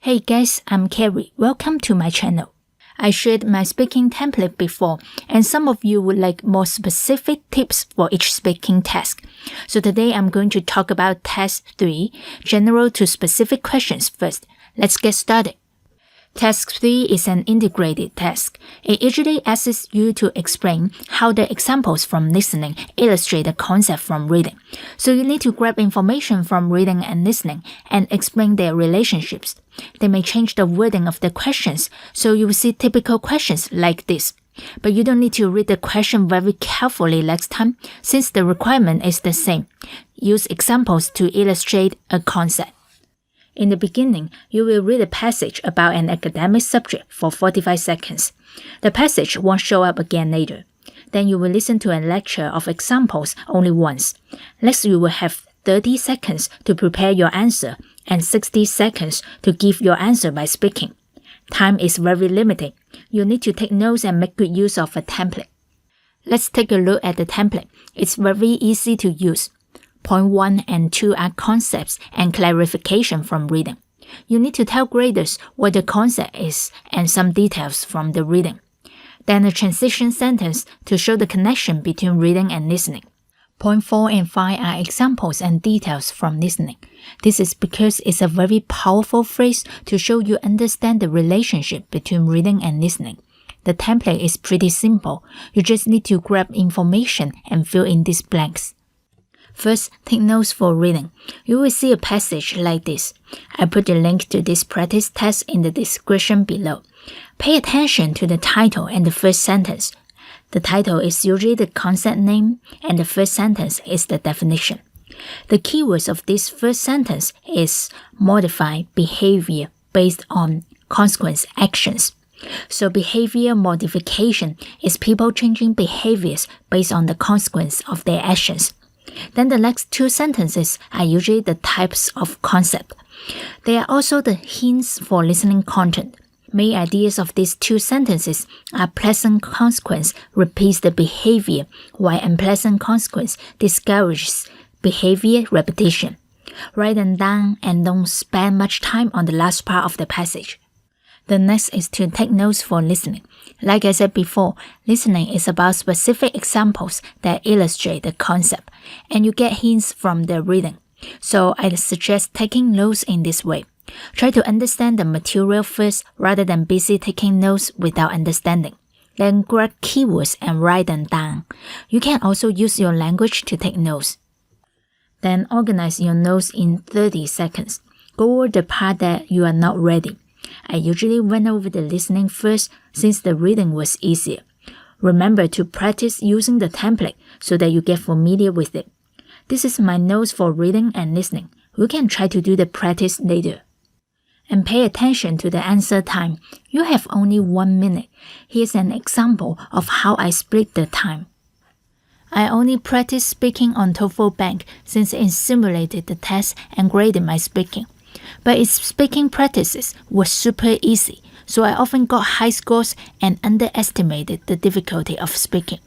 Hey guys, I'm Carrie. Welcome to my channel. I shared my speaking template before, and some of you would like more specific tips for each speaking task. So today I'm going to talk about Task 3, General to Specific Questions first. Let's get started. Task 3 is an integrated task. It usually asks you to explain how the examples from listening illustrate the concept from reading. So you need to grab information from reading and listening and explain their relationships. They may change the wording of the questions, so you will see typical questions like this. But you don't need to read the question very carefully next time, since the requirement is the same. Use examples to illustrate a concept. In the beginning, you will read a passage about an academic subject for 45 seconds. The passage won't show up again later. Then you will listen to a lecture of examples only once. Next, you will have 30 seconds to prepare your answer and 60 seconds to give your answer by speaking. Time is very limited. You need to take notes and make good use of a template. Let's take a look at the template. It's very easy to use. Point 1 and 2 are concepts and clarification from reading. You need to tell graders what the concept is and some details from the reading. Then a transition sentence to show the connection between reading and listening. Point 4 and 5 are examples and details from listening. This is because it's a very powerful phrase to show you understand the relationship between reading and listening. The template is pretty simple. You just need to grab information and fill in these blanks. First, take notes for reading. You will see a passage like this. I put the link to this practice test in the description below. Pay attention to the title and the first sentence. The title is usually the concept name, and the first sentence is the definition. The keywords of this first sentence is modify behavior based on consequence actions. So behavior modification is people changing behaviors based on the consequence of their actions. Then the next two sentences are usually the types of concept. They are also the hints for listening content. Main ideas of these two sentences are pleasant consequence repeats the behavior, while unpleasant consequence discourages behavior repetition. Write them down and don't spend much time on the last part of the passage. The next is to take notes for listening. Like I said before, listening is about specific examples that illustrate the concept, and you get hints from the reading. So I suggest taking notes in this way. Try to understand the material first rather than busy taking notes without understanding. Then grab keywords and write them down. You can also use your language to take notes. Then organize your notes in 30 seconds. Go over the part that you are not ready. I usually went over the listening first since the reading was easier. Remember to practice using the template so that you get familiar with it. This is my notes for reading and listening. You can try to do the practice later. And pay attention to the answer time. You have only 1 minute. Here's an example of how I split the time. I only practiced speaking on TOEFL Bank since it simulated the test and graded my speaking. But its speaking practices were super easy, so I often got high scores and underestimated the difficulty of speaking.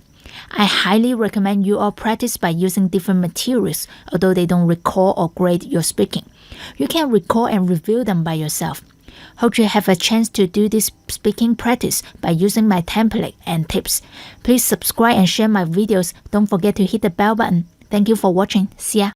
I highly recommend you all practice by using different materials, although they don't record or grade your speaking. You can record and review them by yourself. Hope you have a chance to do this speaking practice by using my template and tips. Please subscribe and share my videos. Don't forget to hit the bell button. Thank you for watching. See ya.